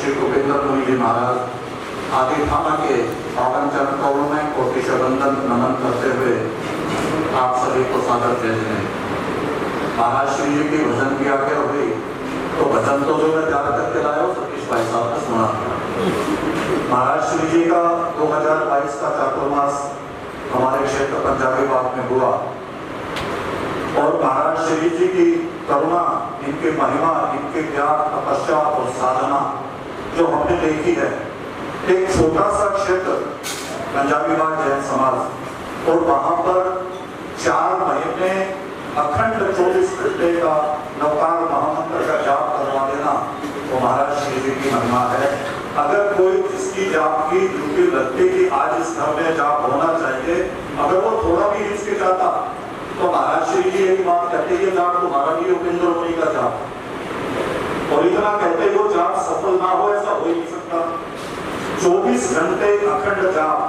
श्री भूपेंद्र मुनि जी महाराज आदि थाना के पावन चरण कमलों में कोटि से वंदन नमन करते हुए आप सभी को सादर भेजने। महाराज श्री जी की भजन की आज्ञा हुई तो भजन तो जो मैं ज्यादा करके लाया हूँ सतीश भाई साहब ने सुना। महाराज श्री जी का 2022 का चातुर्मास हमारे क्षेत्र पंजाबी बाग में हुआ और महाराज श्री जी की करुणा, इनकी महिमा, इनके ज्ञान, तपस्या और साधना जो हमने देखी है। एक छोटा सा क्षेत्र पंजाबी बाग जैन समाज और वहां पर 4 महीने अखंड 24 घंटे का नवकार महामंत्र का जाप करवा देना वो महाराज श्री जी की महिमा है। अगर कोई जिसकी जाप की ड्यूटी लगती कि आज इस घर में जाप होना चाहिए, अगर वो थोड़ा भी हिचकिचाता तो महाराज श्री जी एक बात कहते हैं, जाप तुम्हारा भी उपेंद्र मुनि का जाप, और इतना कहते वो जाप सफल ना हो ऐसा हो ही नहीं सकता। 24 घंटे अखंड जाप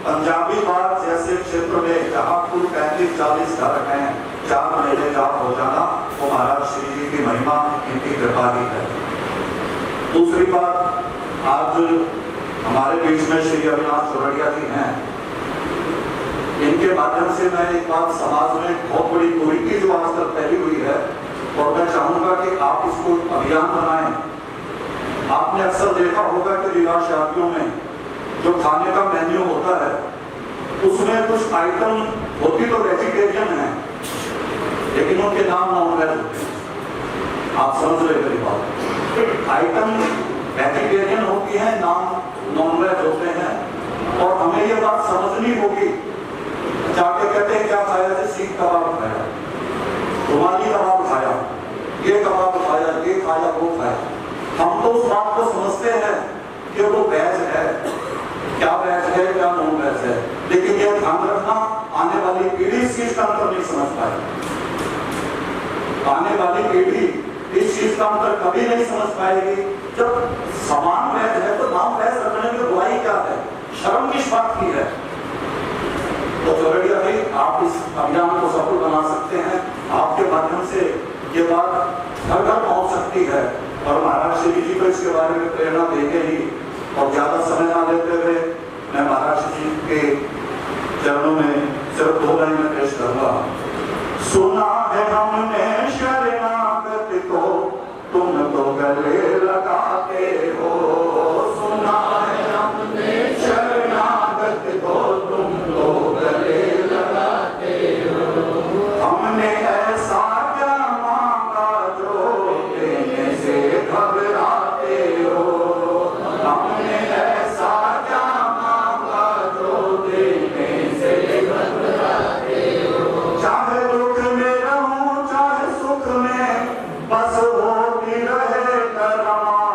पंजाबी बाग जैसे क्षेत्र में जहाँ कुल 35-40 घर हैं, 4 महीने जाप हो जाना वो महाराज श्री जी की महिमा, इनकी कृपा ही है। दूसरी बात, आज हमारे बीच में श्री अविनाश चौरड़िया जी हैं, इनके माध्यम से मैं एक बात समाज में बहुत बड़ी कुरीति जो आजकल फैली हुई है और मैं चाहूंगा कि आप इसको अभियान बनाएं। आपने अक्सर देखा होगा कि विवाह शादियों में जो खाने का मेन्यू होता है उसमें कुछ आइटम होती तो वेजिटेरियन है लेकिन उनके नाम नॉन वेज होते हैं। आप समझ रहे मेरी बात, आइटम वेजिटेरियन होती है, नाम नॉन वेज होते हैं। और हमें ये बात समझनी होगी, जाके कहते हैं क्या खाया थे, सीख कबाब खाया, रुमाली कबाब खाया, ये कबाब खाया, ये खाया, वो खाया। हम तो उस बात को समझते हैं कि वो वेज है, क्या वेज है क्या नॉन वेज है, लेकिन ये ध्यान रखना आने वाली पीढ़ी इस चीज का अंतर नहीं समझ पाएगी। आने वाली पीढ़ी इस चीज का अंतर कभी नहीं समझ पाएगी। जब समान वेज है तो नाम वेज रखने में बुराई क्या है, शर्म किस बात की है। तो चौरड़िया भाई आप इस अभियान को सफल बना सकते हैं, आपके माध्यम से ये बात घर घर पहुंच सकती है और महाराज श्री जी को इसके बारे में प्रेरणा देंगे ही। और ज्यादा समय ना लेते हुए मैं महाराज जी के चरणों में सिर्फ 2 लाइन में पेश करूंगा। सुना है हमने शरणागत को तुम तो गले लगाते हो, सुना है हमने शरणागत को तुम तो गले लगाते हो। हमने ऐसा क्या मांगा जो देने से घबराते हो, हमने ऐसा क्या मांगा जो देने से घबराते हो। चाहे दुख में रहूं चाहे सुख में, बस होती रहे करमा,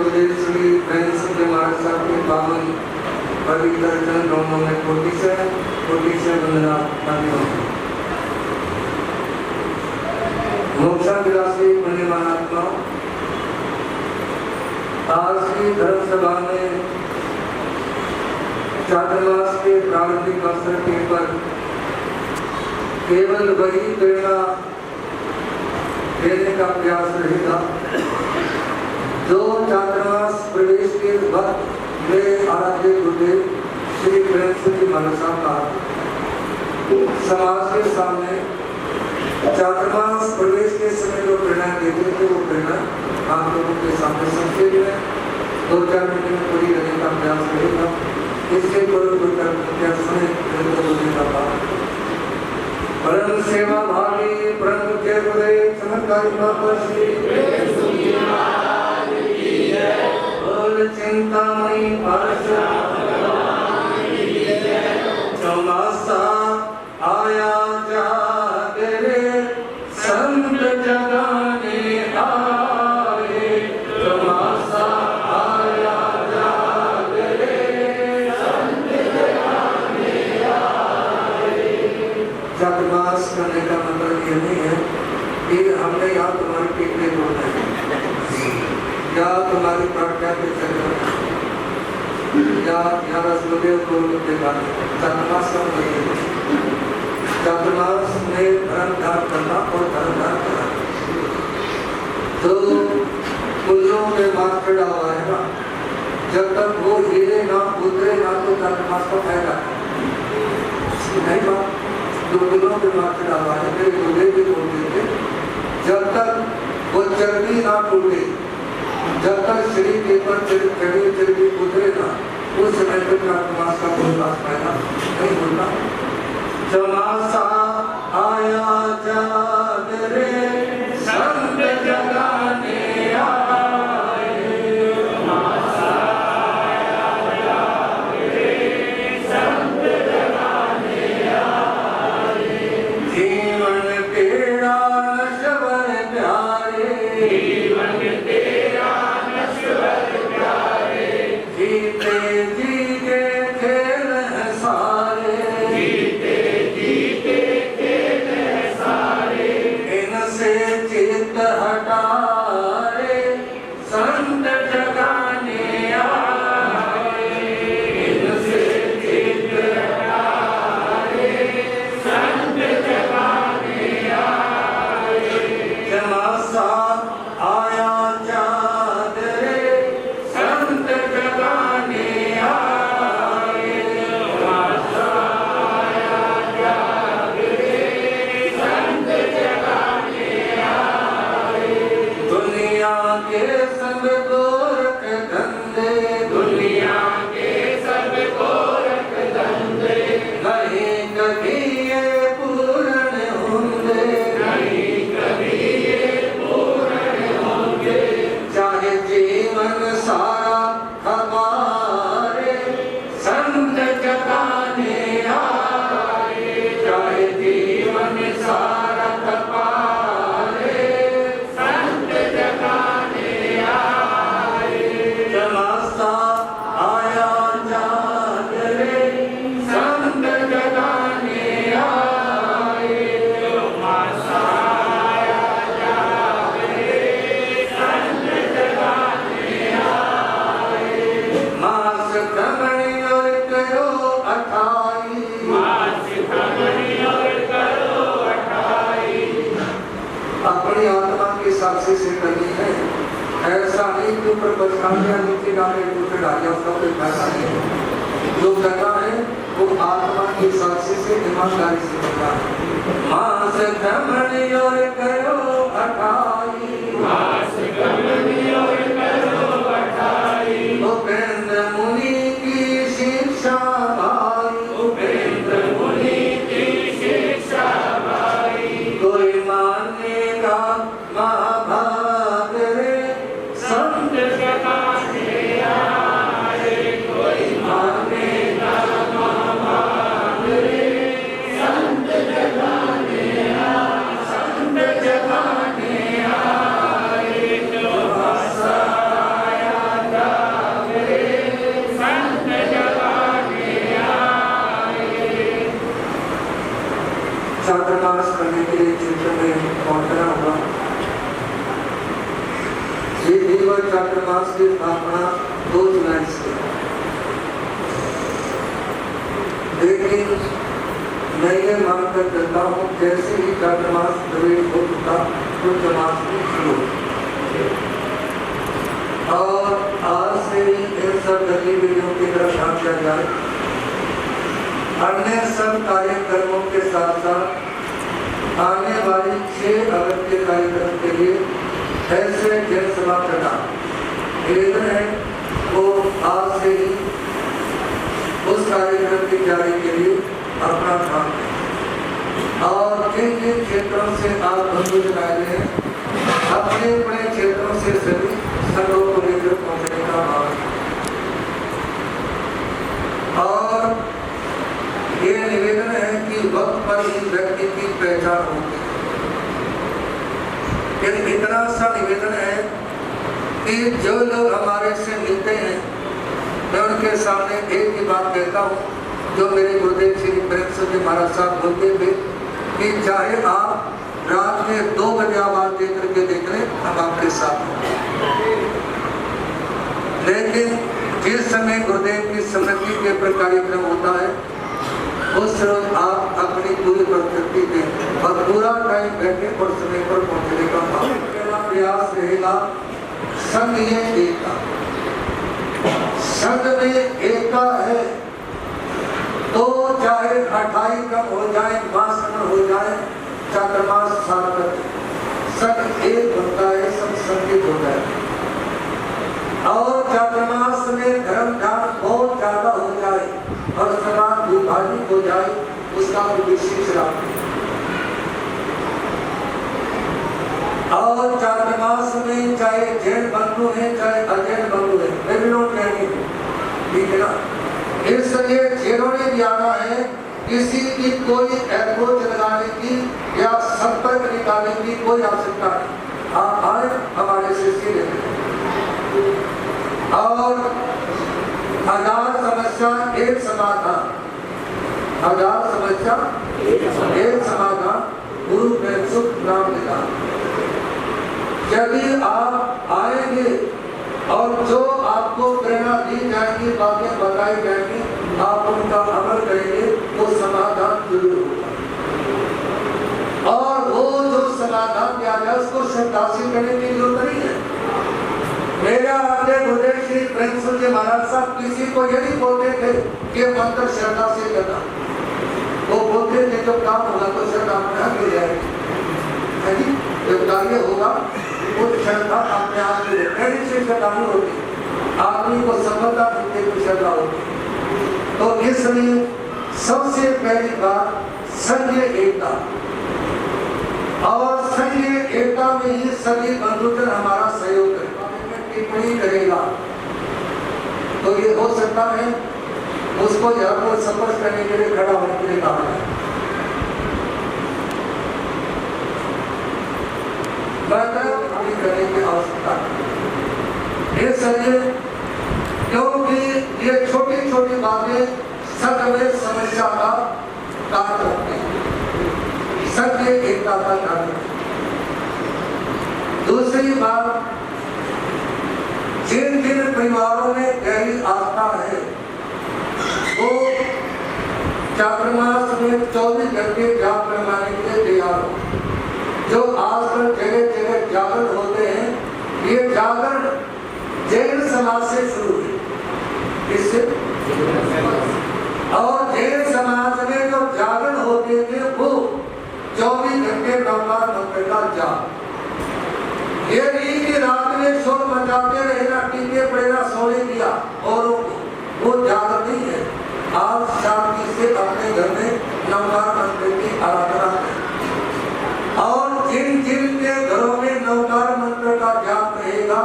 गुरुदेव श्री प्रेम सिंह जी महाराज साहब के पावन पवित्र चरणों में कोटि से वंदना करती हूँ। मोक्षा विलासी पुण्यमानात्मा आज की धर्म सभा में चातुर्मास के प्रारंभिक अवसर के पर केवल वही प्रेरणा देने का प्रयास रहेगा जो चातुर्मास प्रवेश के वक्त मेरे आराध्य गुरुदेव श्री प्रेम सिंह जी महाराज साहब का समाज के सामने चातुर्मास प्रवेश के समय जो प्रेरणा देते थे वो प्रेरणा आप लोगों के सामने संक्षेप में 2-4 मिनट में पूरी करने का प्रयास रहेगा। इसके पूर्व 2-4 मिनट सुने बोलने का बात परम सेवा भावी परम के बड़े चमत्कारी बाबा श्री बोल चिंतामणि चौमासा आया जागरे संत जगाने आए चौमासा आया जागरे संत जगाने आए। चातुर्मास करने का मतलब ये नहीं है कि हमने यहाँ तुम्हारे टिकने बोलना है या तुम्हारी प्रार्थना के चक्कर या रसगुल्ले के गाने चातुर्मास का मतलब चातुर्मास में धर्म धारण करना और धर्म धारण करना तो कुल्लों के मार्ग चढ़ा हुआ है ना जब तक वो हिले ना उतरे ना तो चातुर्मास का फायदा नहीं बात जो कुल्लों के मार्ग चढ़ा हुआ है मेरे गुरुदेव भी बोलते थे जब तक वो चर्बी ना टूटे जब तक शरीर के पर चर्बी उतरे ना उस समय तक चातुर्मास का कोई खास फायदा नहीं होता। चौमासा आया जागरे संत जगाने आए चौमासा आया जागरे संत जगाने आए जीवन तेरा नश्वर प्यारे जीवन तेरा नश्वर प्यारे जीते जी के खेल है सारे जीते इनसे चित्त हटाए संत जगाने आए इनसे चित्त हटाए संत जगाने आए चौमासा आया जागरे संत जगाने आए चौमासा आया जागरे संत जगाने आए दुनिया के सब गोरख धंधे दुनिया के सब गोरख धंधे नहीं कभी ये पूर्ण होंगे नहीं कभी ये पूर्ण होंगे चाहे जीवन सारा हमारे संत जगाने आए चाहे जीवन सारा हमारे संत जगाने आए चौमासा आया जागरे संत जगाने आए चौमासा आया जागरे संत जगाने आए मास खमणी और करो अठाई मास खमणी और करो अठाई अपनी आत्मा की साक्षी से करनी है ऐसा नहीं कि ऊपर बचकानियां नीचे डाले दूसरे डाले उसका कोई फायदा नहीं जो करना है वो आत्मा की साक्षी से ईमानदारी से करना है। मास खमणी और करो अठाई मास खमणी और करो अठाई उपेंद्र मुनि की शिक्षा भाई उपेंद्र मुनि की शिक्षा भाई कोई मानेगा महाभाग रे संत जगाने आए कोई मानेगा महाभाग रे संत जगाने आए संत जगाने चातुर्मास करने के लिए क्षेत्र में पहुंचना होगा। ये दीवर चातुर्मास की स्थापना 2 जुलाई से, लेकिन मैं ये मानकर चलता हूँ जैसे ही चातुर्मास प्रवेश हो चुका शुक्ल मास में शुरू और आज से ही इन सब गतिविधियों की तरफ ध्यान दिया जाए। अन्य सब कार्यक्रमों के साथ साथ आने वाली 6 अगस्त के कार्यक्रम के लिए ऐसे जनसभा करना निवेदन है, वो आज से ही उस कार्यक्रम की तैयारी के लिए अपना काम है। और जिन जिन क्षेत्रों से आप बंधु आए हैं अपने अपने क्षेत्रों से सभी संघों को लेकर पहुंचने का भाव है। और ये निवेदन है कि वक्त पर ही व्यक्ति की पहचान होगी। यदि इतना सा निवेदन है कि जो लोग हमारे से मिलते हैं मैं उनके सामने एक ही बात कहता हूँ जो मेरे गुरुदेव श्री प्रेमचंद जी महाराज साहब बोलते थे कि चाहे आप रात में 2 बजे आवाज दे करके देख लें हम आपके साथ हैं, लेकिन जिस समय गुरुदेव की स्मृति के ऊपर कार्यक्रम होता है उस रोज आप अपनी पूरी प्रकृति दें और पूरा टाइम बैठे और समय पर पहुंचने का प्रयास रहेगा। संघ ये एकता, संघ में एकता है तो चाहे 28 कम हो जाए, मास कम हो जाए, चातुर्मास सार्थक, संघ एक होता है, सब संगीत होता है। और चातुर्मास में धर्म ध्यान बहुत ज्यादा हो जाए और समाज विभाजित हो जाए उसका विशेष लाभ। और चातुर्मास में चाहे जैन बंधु है चाहे अजैन बंधु है, ठीक है ना। इसलिए जैनों ने भी आना है, किसी की कोई अप्रोच लगाने की या संपर्क निकालने की कोई आवश्यकता नहीं। आप आए हमारे से सीधे और 1000 समस्या एक समाधान, 1000 समस्या एक समाधान, गुरु में सुख नाम लेना। यदि आप आएंगे और जो आपको प्रेरणा दी जाएगी, बातें बताई जाएंगी, आप उनका अमल करेंगे वो समाधान जरूर होगा। और वो जो समाधान दिया जाए उसको श्रद्धाशील करने की जरूरत नहीं है। मेरा अपने गुरुदेव श्री प्रेमचंद जी महाराज साहब किसी को यही बोलते थे कि मंत्र श्रद्धा से करना, वो बोलते थे जब काम होगा तो श्रद्धा अपने आप मिल जाएगी, जब कार्य होगा वो श्रद्धा अपने आप मिले। ऐसी से श्रद्धा नहीं होती, आदमी को सफलता मिलने की श्रद्धा होती। तो इसलिए सबसे पहली बात संघीय एकता, और संघीय एकता में ही सभी बंधुजन हमारा सहयोग करें, टिप्पणी करेगा तो ये हो सकता है उसको यहाँ पर स्पष्ट करने के लिए खड़ा होने के लिए कहा है। करने की आवश्यकता है, इसलिए क्योंकि ये छोटी छोटी बातें संघ में समस्या का कारण होते हैं, संघ एकता का कारण। दूसरी बात, जिन जिन परिवारों में गहरी आस्था है वो चातुर्मास में 24 घंटे जाप करवाने के लिए तैयार हो। जो आजकल जगह जगह जागरण होते हैं, ये जागरण जैन समाज से शुरू हुई, इससे और जैन समाज में जो जागरण होते थे वो 24 घंटे नवकार मंत्र का जाप। ये नहीं कि रात में शोर मचाते रहेगा, टीके पड़ेगा, सोने दिया औरों को, वो जागरण नहीं है। आप शांति से अपने घर में नवकार मंत्र की आराधना करें। और जिन जिन के घरों में नवकार मंत्र का जाप रहेगा,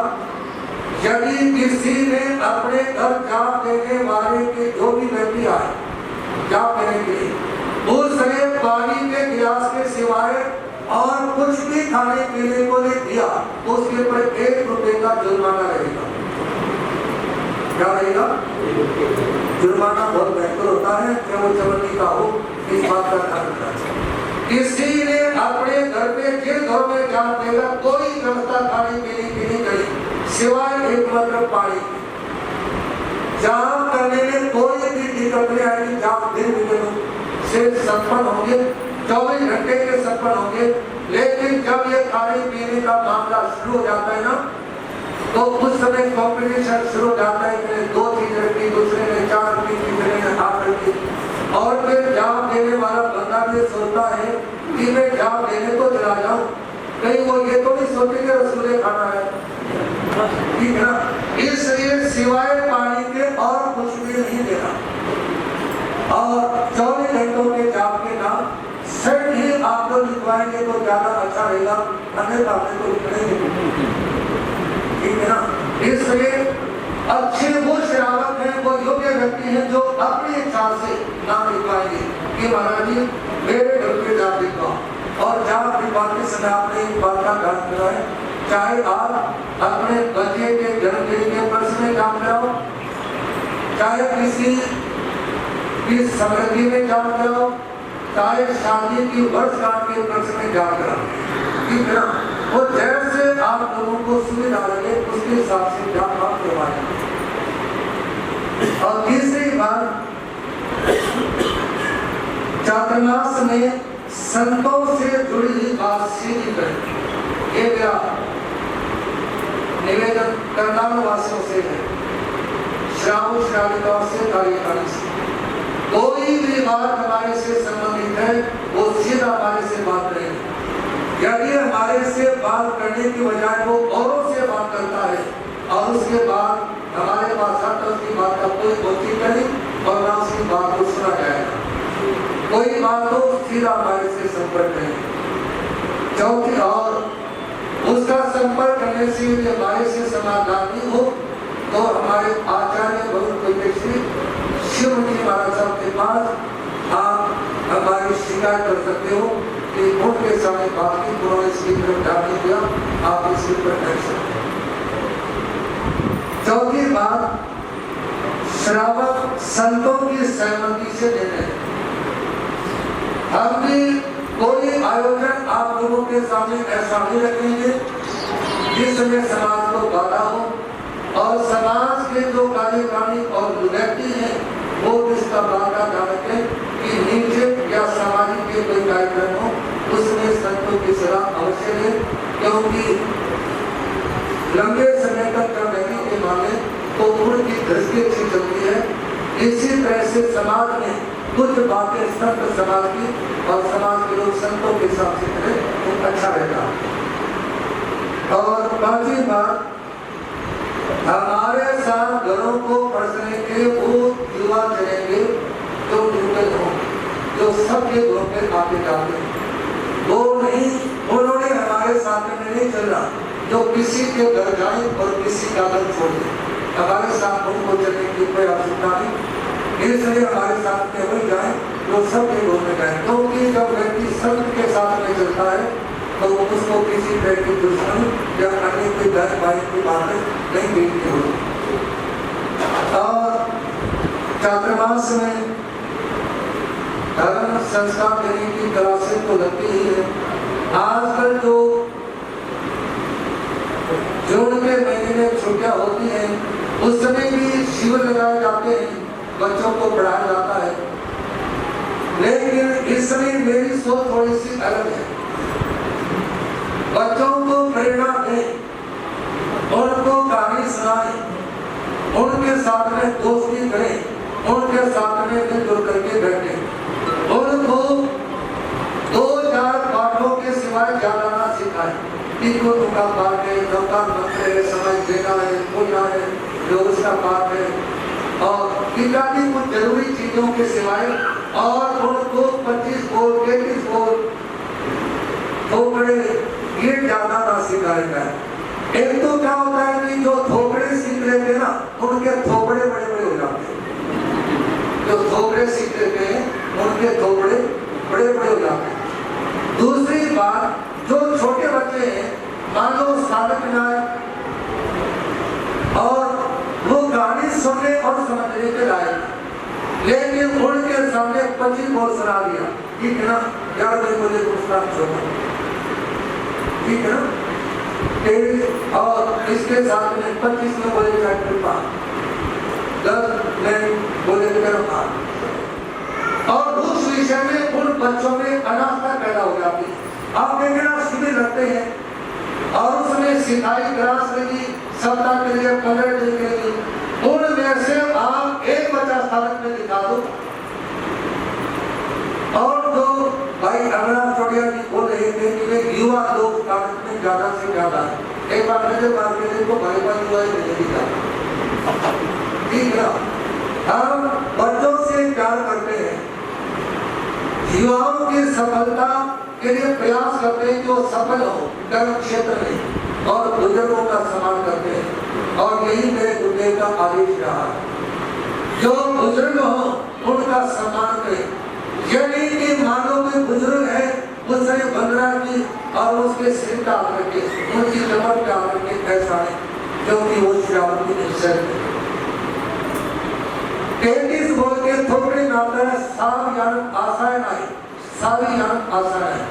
यदि किसी ने अपने घर जाप देने वाले के जो भी व्यक्ति आए जाप देने के लिए, उसने पानी के गिलास के सिवाय और कुछ भी खाने पीने को नहीं दिया तो उसके ऊपर 1 रुपए का जुर्माना रहेगा। क्या रहेगा? जुर्माना बहुत बेहतर होता है कि वो चवन्नी का हो, इस बात का ध्यान रखना चाहिए। किसी ने अपने घर पे जिन घरों में जान देगा कोई व्यवस्था खाने पीने की नहीं करी सिवाय एकमात्र पानी की। जाम करने में कोई भी दिक्कत नहीं आएगी। जाम दिन से संपन्न होंगे, 24 घंटे के संपन्न होंगे, लेकिन जब ये खाने पीने का मामला शुरू हो जाता है ना, तो उस समय कॉम्पिटिशन शुरू हो जाता है कि 2 चीज रखी, दूसरे ने 4 रखी, तीसरे ने 8 रखी, और फिर जाम देने वाला बंदा भी सोचता है कि मैं जाम देने तो चला जाऊं, कहीं वो ये तो नहीं सोचेंगे रसगुल्ले खाना है, ठीक है ना। इसलिए सिवाय पानी के और कुछ भी नहीं देना, और 24 घंटों के जाम के नाम सेट ही आप लोग लिखवाएंगे तो ज्यादा अच्छा रहेगा, अन्यथा आपने तो लिखने, ठीक है ना। इसलिए अच्छे वो शरावत है, वो योग्य व्यक्ति है जो अपनी इच्छा से नाम लिखवाएंगे कि महाराज जी मेरे घर पे जाम लिखवाओ, और जाम लिखवाते समय आपने एक बात का ध्यान रखना है, चाहे आप अपने बच्चे के जन्मदिन के वर्ष में जाम कराओ, चाहे किसी की समृद्धि में जाम कराओ, चाहे शादी की वर्षगांठ के वर्ष में जाम कराओ, ठीक है ना। वो जैसे आप लोगों को सुविधा लगे उसके हिसाब से जाम आप करवाएं। और तीसरी बात, चातुर्मास में संतों से जुड़ी हुई बात सीधी करें, ये मेरा निवेदन करनाल वासियों से है, श्रावण श्राविकाओं से, कार्यकारिणी से। कोई भी बात हमारे से संबंधित है वो सीधा हमारे से बात करें। यदि हमारे से बात करने की बजाय वो औरों से बात करता है और उसके बाद हमारे पास आता उसकी बात का कोई औचित्य नहीं और ना उसकी बात को सुना जाएगा, कोई बात तो सीधा हमारे से संपर्क नहीं। चौथी, और उसका संपर्क करने से यदि हमारे से समाधान नहीं हो तो हमारे आचार्य बहुत शिव जी महाराज साहब के पास आप हमारी शिकायत कर सकते हो कि उनके सामने बात की, उन्होंने इसकी तरफ ध्यान नहीं दिया, आप इसके ऊपर कर सकते हैं। चौथी बात, श्रावक संतों की सहमति से देने। हम भी कोई आयोजन आप लोगों के सामने ऐसा नहीं रखेंगे जिसमें समाज को बाधा हो, और समाज के जो कार्यकारिणी और व्यक्ति हैं वो इसका बात का ध्यान रखें कि नीचे या सामाजिक के कोई कार्यक्रम हो उसमें संतों की सलाह अवश्य लें, क्योंकि लंबे समय तक कर रहने के मामले तो उनकी दृष्टि अच्छी चलती है। इसी तरह से समाज में कुछ बातें संत समाज की और समाज के लोग संतों के साथ करें तो अच्छा रहेगा। और पांचवी बात, हमारे साथ घरों को पढ़ने के वो युवा चलेंगे जो न्यूटन हो, जो सबके घरों पे आते जाते हैं, वो नहीं, उन्होंने हमारे साथ में नहीं चलना जो किसी के घर जाए और किसी का घर छोड़ दे। हमारे साथ उनको चलने की कोई आवश्यकता नहीं, इसलिए हमारे साथ में वही जाए जो सबके घरों में जाए, क्योंकि जब व्यक्ति संत के साथ में चलता है तो उसको किसी तरह की दुश्मन या अन्य कोई दस भाई की बातें नहीं देखनी होती। और चातुर्मास में धर्म संस्कार देने की क्लासेस तो लगती ही है। आजकल जो जून के महीने में छुट्टियां होती हैं उस समय भी शिविर लगाए जाते हैं, बच्चों को पढ़ाया जाता है, लेकिन इस समय मेरी सोच थोड़ी सी अलग है। बच्चों को प्रेरणा दें, उनको कहानी सुनाएं, उनके साथ में दोस्ती करें, उनके साथ में मिलजुल करके बैठें, उनको 2-4 पाठों के सिवाय ज्यादा ना सिखाएं। तीनों का पाठ है, नौका मंत्र है, समझ देना है, बोलना है, योग का पाठ है, और इत्यादि कुछ जरूरी चीजों के सिवाय, और उनको 25 बोल 33 बोल थोपड़े ये ज्यादा ना सिखाया जाए। एक तो क्या होता है कि जो थोपड़े सीख लेते हैं ना उनके थोपड़े बड़े बड़े हो जाते हैं, जो थोपड़े सीख लेते हैं उनके थोपड़े बड़े बड़े हो जाते हैं। दूसरी बात, जो छोटे बच्चे हैं मान लो साधक नाय और वो गाने सुनने और समझने के लायक, लेकिन उनके सामने 25 बोल सुना दिया, ठीक है ना, 11 मुझे पुरस्कार छोड़ा, ठीक है ना। और इसके साथ में 25 में बोले ट्रैक्टर पा, 10 में बोले करूँगा। और उस विषय में उन बच्चों में अनास्था पैदा हो जाती है। आप देखें ना, शिविर रखते हैं और उसमें सिखाई क्लास लगी, सप्ताह के लिए 15 दिन के लिए, उनमें से आप एक बच्चा स्थान में दिखा दो। और तो भाई अमरनाथ चौड़िया जी बोल रहे थे कि वे युवा लोग भारत में ज्यादा से ज्यादा है। एक बार नजर मार के देखो, भाई भाई युवा नहीं जाता, ठीक है। हम बच्चों से प्यार करते हैं, युवाओं की सफलता के लिए प्रयास करते हैं कि वो सफल हो कर्म क्षेत्र में, और बुजुर्गों का सम्मान करते हैं। और यही मेरे गुरुदेव का आदेश रहा, जो बुजुर्ग हो उनका सम्मान करें। यदि कि मानो कोई बुजुर्ग है, उसने वंदना की और उसके सिर का करके उनकी कमर पे आकर के ऐसा है, क्योंकि वो श्रावण की निश्चय 33 बोल के थोपड़े में आता है, साव यान आशा है नहीं, सावी यान आशा है।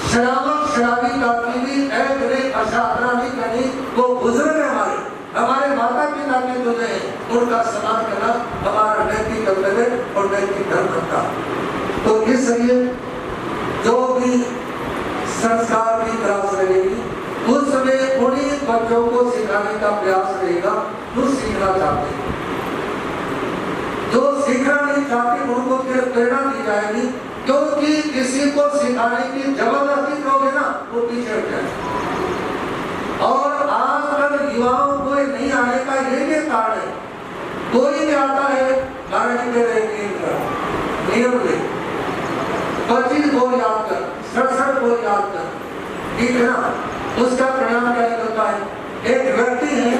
शराबक शराबी का भी ऐसे अशाधना नहीं करनी, वो बुजुर्ग है हमारे माता पिता के जो है, उनका सम्मान करना हमारा नैतिक कर्तव्य और नैतिक धर्म बनता। तो इसलिए जो भी संस्कार की क्लास रहेगी, उसमें उन्हीं बच्चों को सिखाने का प्रयास रहेगा जो सीखना चाहते हैं। जो सीखना नहीं चाहते उनको फिर प्रेरणा दी जाएगी, क्योंकि किसी को सिखाने की जबरदस्ती करोगे ना, वो पीछे हट जाए। और आजकल युवाओं को नहीं आने का ये कारण है, कोई भी आता है महाराज के नियम में 25 बोल याद कर, 67 बोल याद कर, ठीक है ना। उसका परिणाम क्या होता है? एक व्यक्ति है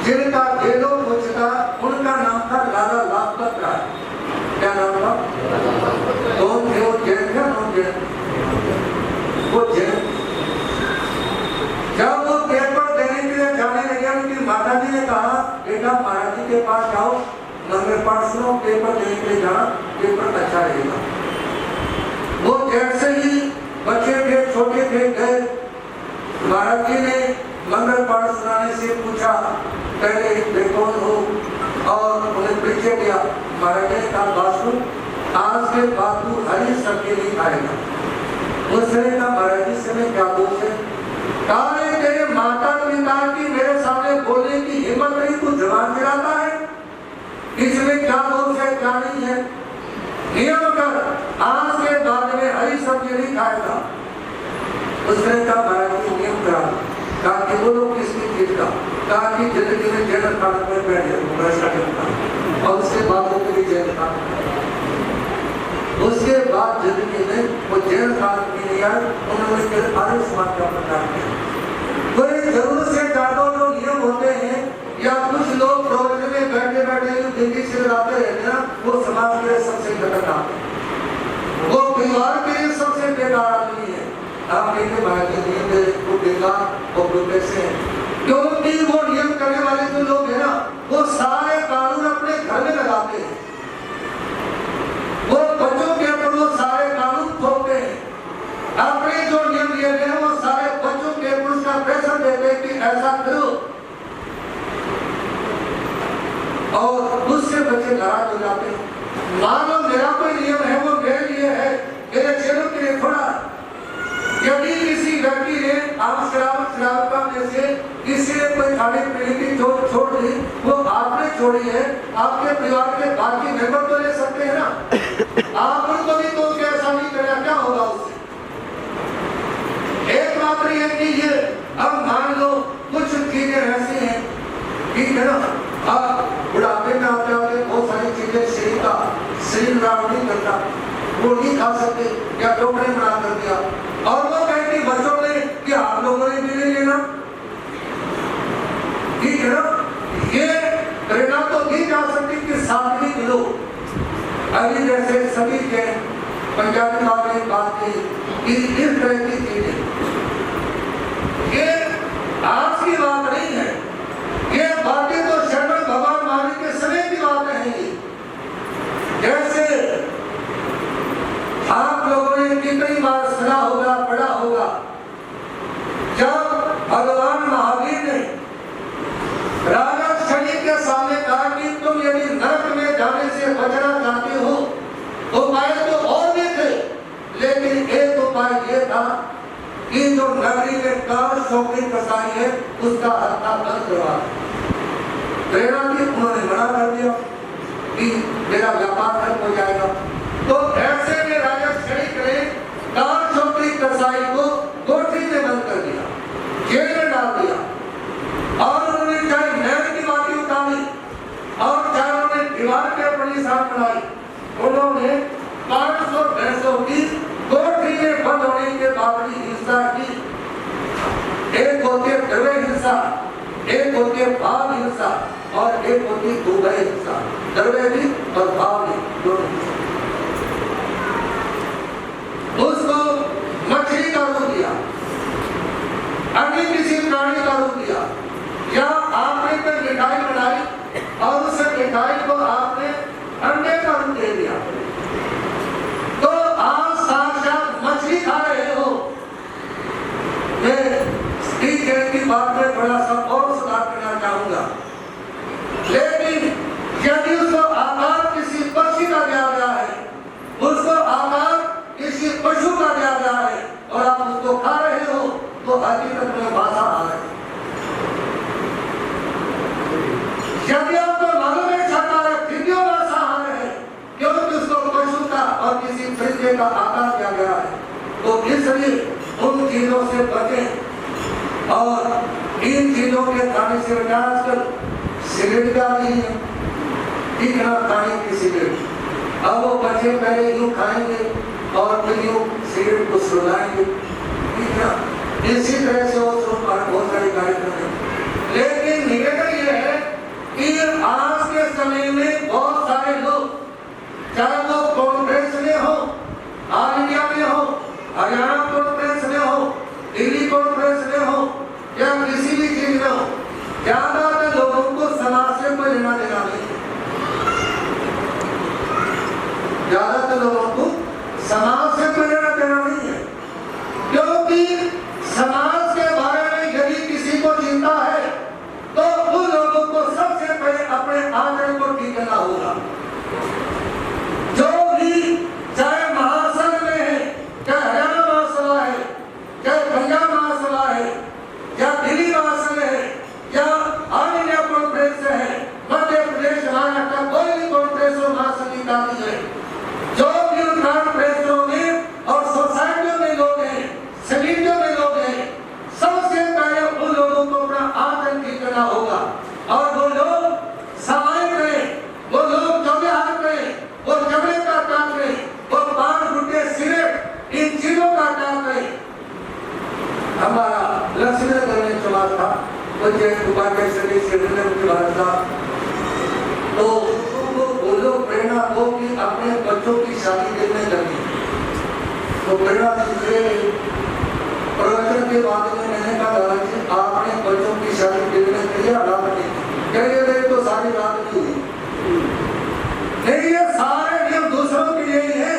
जिनका जेलों पूछता, उनका नाम था लाला लाजपत राय। क्या नाम था? कौन थे वो? जैन थे, नॉन जैन? वो जैन। जब वो पेपर देने के लिए जाने लगे, उनकी माता जी ने कहा, बेटा महाराज जी के पास जाओ, मंगल पाठ सुनो, पेपर देने के लिए जाना, पेपर अच्छा रहेगा। वो जैसे ही बच्चे थे, छोटे थे, गए, महाराज जी ने मंगल पाठ सुनाने से पूछा, पहले वे कौन हो, और उन्हें परिचय दिया। महाराज ने कहा, बासु आज के बाद तू हरी सब्जी नहीं खाएगा। उसने कहा, महाराज जी से मैं क्या दोष है? कहा, तेरे माता पिता की मेरे सामने बोलने की हिम्मत नहीं, तू जवान गिराता है, इसमें क्या दोष है क्या नहीं है? नियम कर, आज के बाद में हरी सब्जी नहीं खाएगा। उसने कहा, महाराज जी नियम करा। कहा कि बोलो किसकी चीज का? कहा कि जिंदगी में जेल खाने में बैठ जाए, और उसके बाद वो कभी जेल खाना, उसके बाद जिंदगी में वो जेल खाने की नहीं आए, उन्होंने फिर आर्य समाज का प्रचार किया। कोई जरूरत से ज्यादा जो नियम होते हैं, या कुछ लोग प्रवचन में बैठे बैठे जो दिल्ली से लाते रहते हैं, वो समाज के लिए सबसे गलत आते हैं, वो परिवार के लिए सबसे बेकार आदमी है। आप देखिए वो बेकार और वो कैसे हैं, क्योंकि वो नियम करने वाले जो लोग हैं ना, वो सारे कानून अपने घर में लगाते हैं, वो बच्चों के ऊपर वो सारे कानून थोपते हैं, अपने जो नियम दिए गए हैं वो सारे बच्चों के ऊपर उसका प्रेशर देते हैं कि ऐसा करो, और उससे बच्चे नाराज हो जाते हैं। मान लो मेरा कोई नियम है, वो मेरे लिए है, मेरे चेलों के लिए थोड़ा। यदि किसी व्यक्ति ने आप शराब में से किसी ने कोई खाने पीने की छोड़ दी, वो आपने छोड़ी है, आपके परिवार के बाकी मेंबर तो ले सकते हैं ना, आप उनको भी तो ऐसा नहीं करेगा, क्या होगा उससे? एकमात्र ये कि ये अब मान लो कुछ चीजें ऐसी हैं, ठीक है ना, अब बुढ़ापे में आते आते बहुत सारी चीजें शरीर नहीं करता, वो नहीं खा सकते, या डॉक्टर ने मना कर दिया, और वो कहती बच्चों ने कि आप लोगों ने भी नहीं लेना, ठीक है ना। ये प्रेरणा तो दी जा सकती कि सात्विक लोग, अभी जैसे सभी के पंजाबी वाले बात की कि इस तरह की चीजें, ये आज की बात नहीं है, ये बातें तो शरण भगवान मालिक के समय की बातें हैं। जैसे आप लोगों ने कितनी बार सुना होगा, पढ़ा होगा, जब भगवान महावीर ने राजा शनि के सामने कहा कि तुम यदि नरक में जाने से बचना चाहते हो, उपाय तो और भी थे, लेकिन एक उपाय ये था कि जो नगरी में कर शौकी कसाई है उसका हत्या बंद करवा। प्रेरणा की उन्होंने मना कर दिया कि मेरा व्यापार खत्म हो जाएगा। तो ऐसे में राजा शनिक ने कर शौकी कसाई को कोठरी में बंद कर दिया, जेल में डाल दिया, और उन्होंने चाहे नहर की बाती उतारी और चाहे उन्होंने दीवार के अपनी साथ बनाई, उन्होंने 500 भैंसों की कोठरी में बंद होने के बाद भी हिंसा की। एक होती है द्रव्य हिंसा, एक होती है भाव हिंसा, और एक होती है दुर्भय हिंसा। द्रव्य भी और भाव भी दोनों। उसको मछली का रूप दिया, अन्य किसी प्राणी का रूप दिया, या आपने कोई मिठाई बनाई और उस मिठाई को आपने अंडे का रूप दे दिया, तो आप साक्षात मछली खा रहे हो। मैं ठीक है की बात में थोड़ा सा और सुधार करना चाहूंगा, लेकिन यदि उसको आकार किसी पक्षी का दिया गया है, उसको आकार किसी पशु का दिया गया है और आप उसको खा रहे हो, तो हकीकत में भाषा आ है। यदि आपको मालूम है छठा है, फिर क्यों भाषा आ है? क्योंकि उसको पशु का और किसी परिचय का आकार दिया गया है। तो इसलिए उन चीजों से बचें, और इन चीजों के खाने से आजकल सिगरेट का नहीं है, इतना खाने की सिगरेट। अब वो बच्चे पहले यूं खाएंगे और फिर यूं सिगरेट को सुलाएंगे, ठीक है? इसी तरह से वो बहुत सारे कार्यक्रम है। लेकिन निवेदन ये है कि आज के समय में बहुत सारे लोग, चाहे वो कांग्रेस में हो, ऑल इंडिया में हो, हरियाणा कांग्रेस में हो, दिल्ली कांग्रेस में हो, या किसी भी चीज में हो, ज्यादातर लोगों को समाज से कोई लेना देना नहीं है। ज्यादातर लोगों को समाज से कोई लेना देना नहीं है, क्योंकि समाज के बारे में यदि किसी को चिंता है तो उन लोगों को सबसे पहले अपने आचरण को ठीक करना होगा। जो भी चाहे महासंघ में है, चाहे हरियाणा महासभा है, चाहे पंजाब महासभा है, या दिल्ली महासंघ है, या ऑल इंडिया कांग्रेस है, मध्य प्रदेश महाराष्ट्र कोई भी कांग्रेस और महासंघ इत्यादि है, जो भी उन कांग्रेसों में और सोसाइटियों में लोग हैं, समितियों में लोग हैं, सबसे पहले उन लोगों को अपना आचरण ठीक करना होगा। और वो लोग सवाई करें, वो लोग चौबे हाथ करें, वो चमड़े का काम करें, वो पान गुटके सिगरेट इन चीजों का काम करें। हमारा लक्ष्मी करने चला था मुझे उपाध्याय श्री शिवलिंग की बात था, तो वो लोग प्रेरणा को कि अपने बच्चों की शादी करने लगी। तो प्रेरणा दूसरे प्रवचन के बाद में मैंने कहा कि आपने बच्चों की शादी करने के लिए रात नहीं, कहिए तो सारी रात नहीं हुई। नहीं, ये सारे नियम दूसरों के लिए ही है,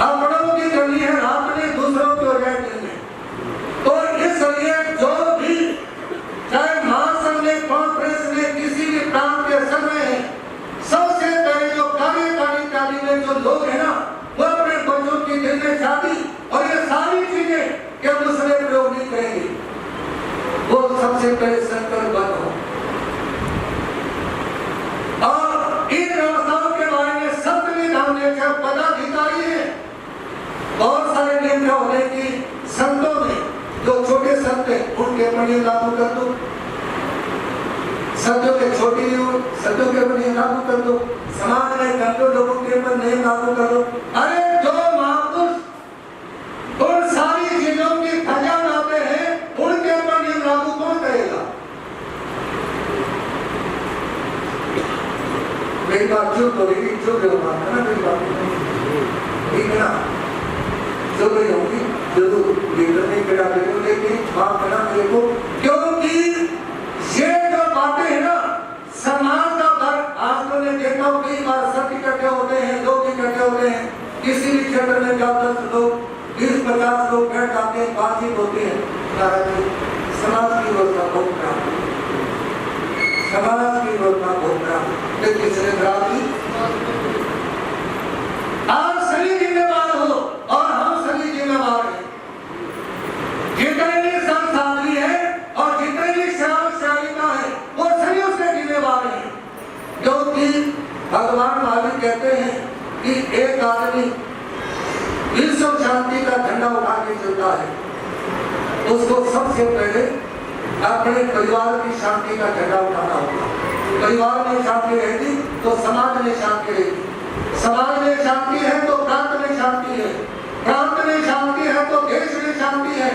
अपनों की करनी है रात में, दूसरों की हो जाए दिन में। तो इसलिए जो भी चाहे महासंघ में, कांग्रेस में, किसी भी प्रांत के समय है, सबसे पहले जो कार्यकारी इत्यादि में जो लोग हैं ना, वो अपने बच्चों की दिल में शादी और ये सारी चीजें कि हम दूसरे प्रयोग नहीं करेंगे, वो सबसे पहले संकल्प बंद हो। और इन व्यवस्थाओं के बारे में संविधान ने जब पदाधिकारी है, बहुत सारे नियम होने की संतों में, जो छोटे संत हैं उनके ऊपर ये लागू कर दो, संतों के छोटी संतों के ऊपर ये लागू कर दो, समाज में घंटों लोगों के ऊपर नहीं लागू कर दो। अरे जो महापुरुष उन सारी चीजों की ध्वजा उड़ाते हैं, उनके ऊपर नियम लागू कौन करेगा? मेरी बात चुप होगी, चुप होगा ना, मेरी बात ठीक है ना, चुप ही होगी जरूर, लीडर नहीं करा देगा, लेकिन बात करना मेरे को, क्योंकि ये जो बातें है ना, समाज का घर आज मैंने देखा कई बार किसी भी क्षेत्र में जब 10 लोग 20-50 लोग बैठ जाते हैं, बातचीत होती है, समाज की व्यवस्था बहुत खराब है, समाज की व्यवस्था बहुत खराब है। किसने खराब की? आप सभी जिम्मेवार हो और हम सभी जिम्मेवार हैं। जितने भी संस्थानी है और जितने भी श्रावक श्राविका है वो सभी उसके जिम्मेवार हैं, क्योंकि भगवान महावीर कहते हैं कि एक आदमी विश्व शांति का झंडा उठा के चलता है, उसको सबसे पहले अपने परिवार की शांति का झंडा उठाना होगा। परिवार में शांति रहेगी तो समाज में शांति रहेगी, समाज में शांति है तो प्रांत में शांति है, प्रांत में शांति है तो देश में शांति है,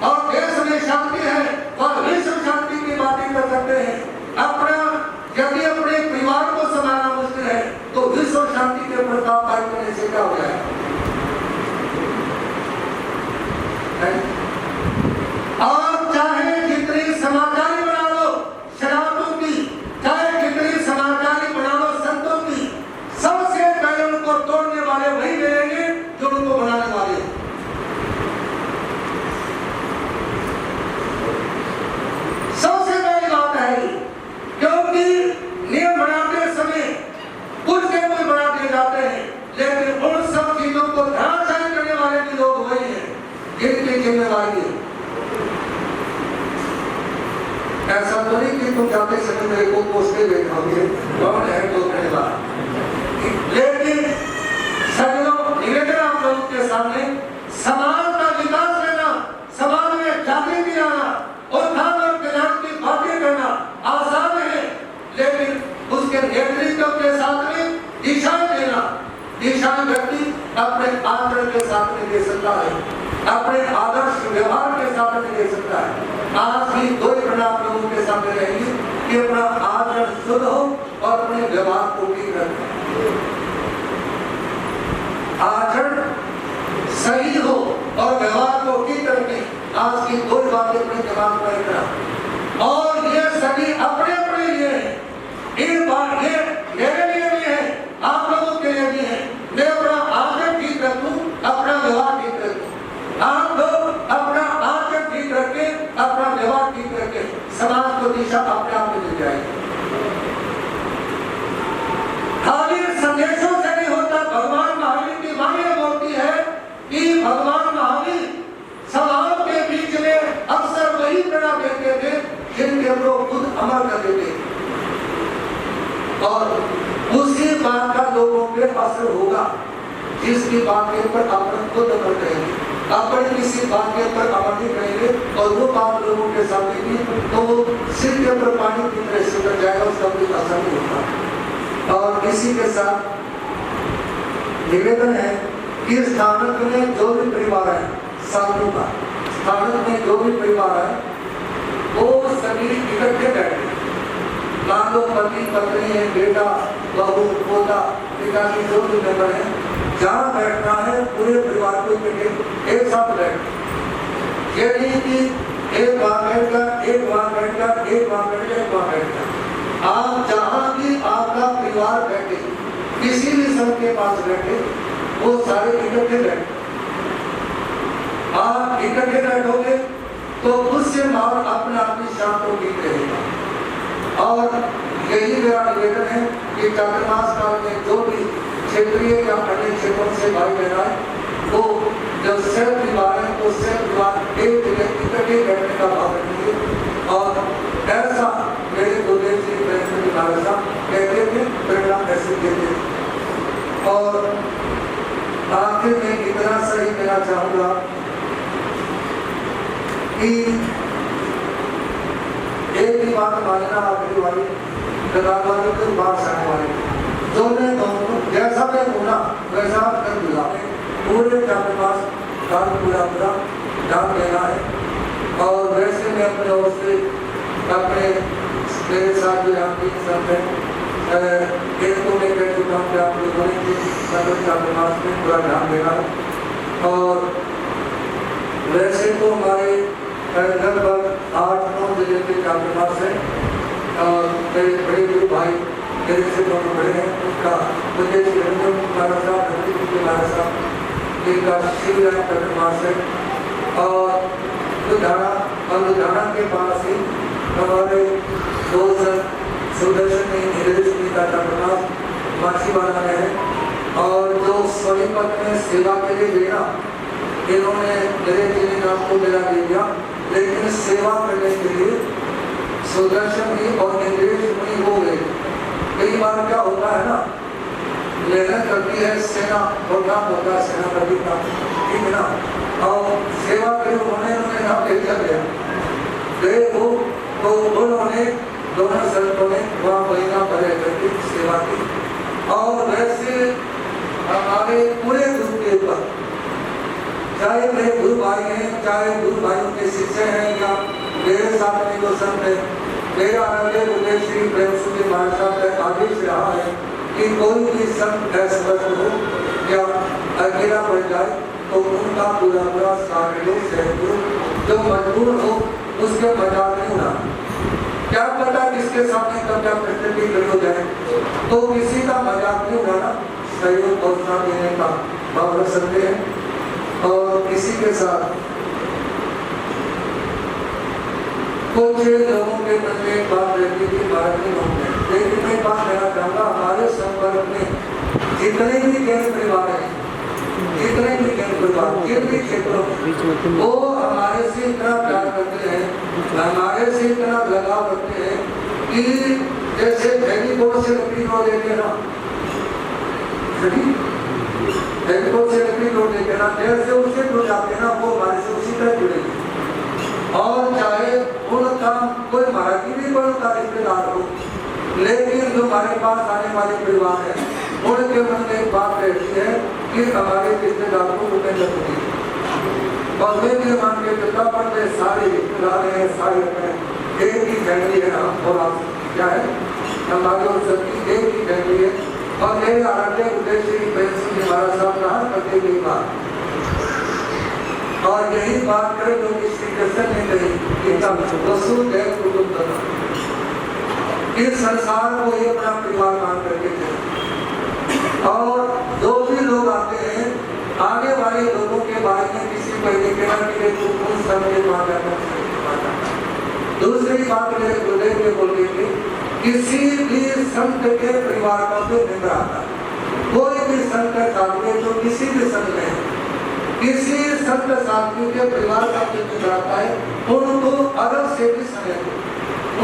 और देश में शांति है और विश्व शांति की बातें कर सकते हैं। अपना यदि अपने परिवार को संभालना मुश्किल है तो विश्व शांति के प्रताप पारित करने से क्या हो जाएगा? और चाहे जितनी समाचारी बना लो शराबों की, चाहे जितनी समाचारी बना लो संतों की, सबसे पहले उनको तोड़ने वाले वही मिलेंगे जो उनको बनाने वाले। सबसे पहली बात है, क्योंकि नियम बनाते समय कुछ के कोई बना दिए जाते हैं, लेकिन उन सब चीजों को धराशायी करने वाले भी लोग वही हैं जिनकी जिम्मेवारी है। ऐसा तो नहीं कि तुम जाते समय मेरे को पोस्टे भेजोगे कौन है तो धन्यवाद, लेकिन सज्जनों निवेदन आप लोगों के सामने, समाज का विकास करना, समाज में जागृति लाना, उत्थान और कल्याण की बातें करना आसान है, लेकिन उसके नेतृत्व के साथ में दिशा देना, दिशा व्यक्ति अपने आचरण के साथ में दे सकता है, अपने आदर्श व्यवहार के साथ में दे सकता है। आज भी दो परिणाम लोगों के सामने रहेंगे कि अपना आचरण शुद्ध हो और अपने व्यवहार को ठीक रखें। आचरण सही हो और व्यवहार को ठीक रखें। आज की दो बातें अपने दिमाग में रखना, और ये सभी अपने अपने लिए है। एक बात ये मेरे लिए भी है, आप लोगों के लिए भी है। मैं अपना आचरण ठीक रखूं, अपना व्यवहार ठीक रखूं। आप लोग अपना आचरण ठीक रखें, अपना व्यवहार ठीक रखें, समाज को दिशा अपने आप में मिल जाएगी। खाली संदेशों से नहीं होता। भगवान महावीर की वाणी बोलती है कि भगवान महावीर समाज के बीच में अक्सर वही प्रेरणा देते थे जिनके लोग खुद अमल कर देते, और उसी बात का लोगों पे असर होगा जिसकी बात के ऊपर अपन खुद अमल करेंगे। अपन किसी बात के ऊपर अमल नहीं करेंगे और वो बात लोगों के सामने की तो सिर के ऊपर पानी की तरह से उतर जाएगा, उसका कोई असर नहीं होता। और इसी के साथ निवेदन है कि स्थानक में जो भी परिवार है, साधु का स्थानक में जो भी परिवार है वो सभी इकट्ठे बैठे, मान लो पति पत्नी है, बेटा बहू पोता पिताजी जो भी मेंबर है, जहाँ बैठना है पूरे परिवार को इकट्ठे एक साथ बैठ, ये नहीं कि एक वहाँ बैठकर एक वहाँ बैठकर एक वहाँ बैठकर एक वहाँ बैठकर। आप जहाँ भी आपका परिवार बैठे, किसी भी संघ के पास बैठे, वो सारे इकट्ठे बैठे। आप इकट्ठे बैठोगे तो उससे माहौल अपने आप ही शांत और ठीक रहेगा। और यही मेरा निवेदन है कि चातुर्मास काल में जो भी क्षेत्रीय या अन्य क्षेत्रों से भाई बहन आए वो जब सह परिवार है तो सह परिवार एक जगह इकट्ठे बैठने का भाव रखेंगे। और ऐसा मेरे गुरुदेव श्री प्रेमचंद महाराज साहब कहते थे, प्रेरणा ऐसे देते थे। और आखिर में इतना सही कहना चाहूँगा कि एक ही बात मानना आखिरी वाली वाले को बात सहने वाले जो मैं कहूँ जैसा मैं बोला वैसा कर दिया। पूरे आपके पास काम पूरा ध्यान देना है। और वैसे मैं अपने ओर से अपने मेरे साथ जो आपकी सब है एक तो मैं कह चुका हूँ कि आप लोगों ने आपके पास में पूरा ध्यान देना है। और वैसे तो हमारे लगभग 8-9 जिले के चातुर्मास है, और मेरे बड़े गुरु भाई मेरे से बहुत बड़े हैं, उनका मुझे महाराज साहब जिनका शिवराज चतुर्मास है। और लुधियाना के पास ही हमारे दोस्त सुदर्शन इंद्रेश का चतुर्मास माछीवाड़ा में है। और जो सोनीपत में सेवा के लिए गया, इन्होंने मेरे जी ने आपको मेरा दे दिया, लेकिन सेवा करने के लिए सुदर्शन ही और इंद्रेश मुनि हो गए। कई बार क्या होता है ना, मेहनत करती है सेना, प्रोग्राम होता है सेनापति का, ठीक है ना, और सेवा के उन्होंने नाम ले लिया गए वो, तो उन्होंने दोनों संतों ने वहाँ महीना पहले करके सेवा की। और वैसे हमारे पूरे ग्रुप के ऊपर, चाहे मेरे गुरु भाई हैं, चाहे गुरु भाइयों के शिष्य हैं, या मेरे साथ में जो संत है, मेरा आनंद उदय श्री प्रेम सुखी महाराज साहब का आदेश रहा है कि कोई भी संत ऐसा हो या अकेला पड़ जाए तो उनका पूरा सहयोग, जो मजबूर हो उसके मजाक नहीं उड़ाना। क्या पता किसके सामने कब क्या प्रस्तुति खड़ी हो जाए, तो किसी का मजाक नहीं उड़ाना, सहयोग हौसला देने का भाव रख सकते हैं। और इसी के साथ कुछ लोगों के मन में एक बात रहती थी भारतीय लोगों में, लेकिन मैं बात कहना चाहूँगा, हमारे संपर्क में जितने भी जैन परिवार हैं, जितने भी जैन परिवार जिन भी क्षेत्रों में, वो हमारे से इतना प्यार करते हैं, हमारे से इतना लगाव रखते हैं कि जैसे फैमिली से लकड़ी तोड़ देते हैं ना, फैमिली से लकड़ी तोड़ देते हैं ना, जैसे उससे जुड़ जाते हैं ना, वो हमारे से उसी तरह जुड़ेंगे। और चाहे उनका कोई मराठी भी कोई उनका रिश्तेदार हो, लेकिन जो हमारे पास आने वाले परिवार है, उनके मन में एक बात रहती है कि हमारे रिश्तेदार को रुपये लगेंगे। और वे भी मान के चलता पड़ते सारे रिश्तेदार हैं, सारे एक ही फैमिली है, हम और आप क्या है, हमारे और सबकी एक ही फैमिली है। और मेरे आराध्य उद्देश्य श्री महाराज साहब कहा करते हुए बात, और यही बात करें जो कि श्री कृष्ण ने कही, वसुधैव कुटुंबकम्, इस संसार को ही अपना परिवार मान करके चले। और जो भी लोग आते हैं, आगे वाले लोगों के बारे में किसी को ये कहना कि देखो कौन सा के पास जाता है। दूसरी बात मेरे गुरुदेव ने बोली थी, किसी भी संत के परिवार का जो मेंबर आता है, कोई भी संत साधु जो किसी भी संत में किसी संत साधु के परिवार का जो आता है, उनको अलग से भी समय दो,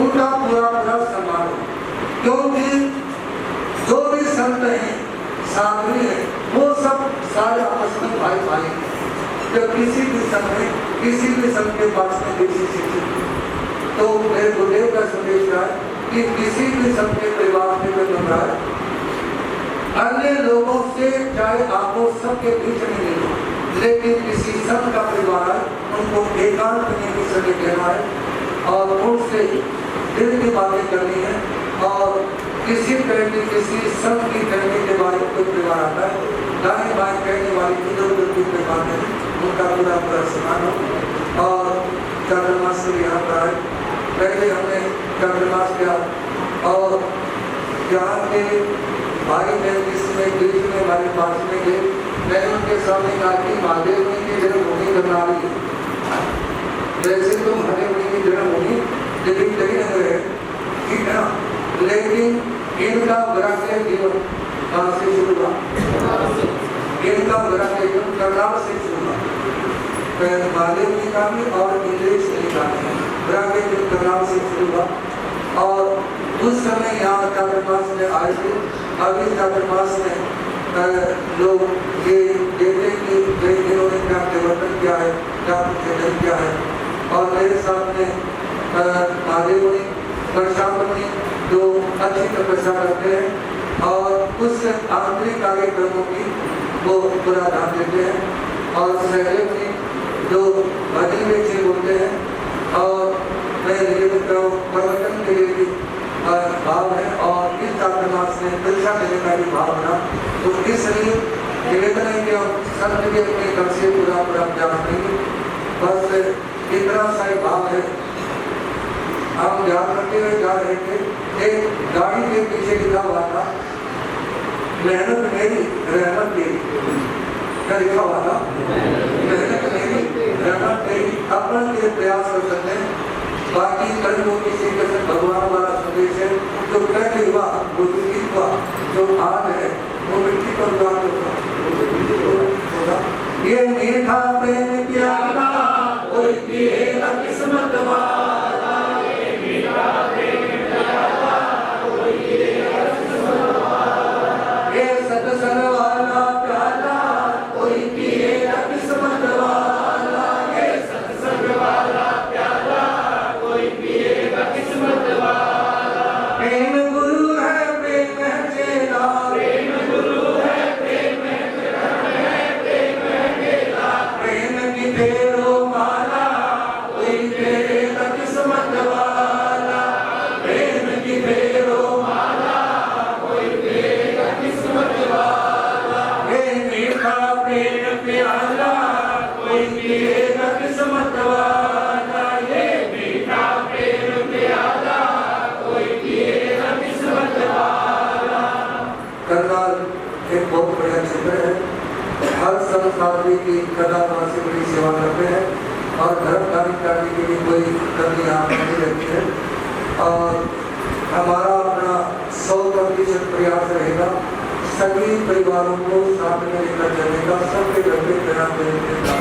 उनका पूरा पूरा सम्मान हो, क्योंकि जो भी संत हैं, साधु हैं, वो सब सारे आपस में भाई भाई हैं। जब किसी भी संत में किसी भी संत के पास में किसी शिक्षित, तो मेरे गुरुदेव का संदेश है कि किसी भी संत के परिवार में जो बन रहा है, अन्य लोगों से चाहे आपको सबके बीच में ले लो, लेकिन किसी संत का परिवार है, उनको एकांत में भी समय देना है और उनसे दिल की बातें करनी है। और किसी तरह की किसी संत की कहने के बारे में कोई परिवार आता है, दाएं बाएं कहने वाली इधर उधर की कोई बात नहीं, उनका पूरा पूरा सम्मान हो। और चातुर्मास में यहाँ पर आए, पहले हमने चातुर्मास किया और यहाँ के भाई ने जिसमें बीच में हमारे पास में गए, मैंने उनके सामने कहा कि महादेव जी की जन्मभूमि करनाली है, वैसे तो महादेव जी की जन्मभूमि लेकिन कहीं न है, ठीक है ना, लेकिन इनका वैराग्य जीवन कहाँ से शुरू हुआ, इनका वैराग्य जीवन करनाल से शुरू हुआ। महादेव जी का भी और इंद्रेश जी का भी वैराग्य जीवन करनाल से शुरू हुआ। और उस समय यहाँ चातुर्मास में आए थे। अभी चातुर्मास में लोग ये देखते कि इन्होंने क्या परिवर्तन किया है, क्या चेतन किया है। और मेरे साथ में महादेव मुनि, परशांत मुनि जो अच्छी तपस्या करते हैं और उस आंतरिक कार्यक्रमों की वो पूरा ध्यान देते हैं। और सहदेव मुनि जो भजन में अच्छे बोलते हैं और मैं परिवर्तन के लिए भी भाव है। और इस चातुर्मास में परीक्षा देने का भी भाव बना, तो इसलिए निवेदन है कि हम संत के अपने घर से पूरा पूरा प्रयास नहीं, बस इतना सा ही भाव है। हम ध्यान करते हुए जा रहे थे, एक गाड़ी के पीछे लिखा हुआ था, मेहनत मेरी रहमत तेरी। क्या लिखा हुआ था? मेहनत मेरी, रहमत मेरी, अपन ये प्रयास कर सकते हैं। बाकी कल वो किसी के साथ भगवान वाला संदेश है, जो पहले हुआ वो दुखी हुआ, जो आज है वो मिट्टी पर होगा। ये मीठा प्रेम प्यारा कोई पिएगा किस्मत वाला, ये मीठा प्रेम प्यारा कोई पिएगा किस्मत वाला, ये सत्संग वाला प्याला कोई पिएगा किस्मत वाला, ये सत्संग वाला प्याला कोई पिएगा किस्मत वाला। प्रेम गुरु है प्रेम है चेला, प्रेम गुरु है प्रेम है चेला, प्रेम की फेरो माला कोई पिएगा किस्मत वाला, प्रेम की फेरो माला कोई पिएगा किस्मत वाला, ये मीठा प्रेम प्याला कोई पिएगा किस्मत वाला, ये मीठा प्रेम प्याला कोई पिएगा किस्मत वाला। करनाल एक बहुत बढ़िया क्षेत्र है। हर संस्थापी की कदाकार से बड़ी सेवा करते हैं और धर्म कार्य करने के लिए कोई कमी यहाँ नहीं रहती है। और हमारा अपना 100% प्रयास रहेगा सभी परिवारों को साथ में लेकर चलने का, सबके घर पे प्रयास देने का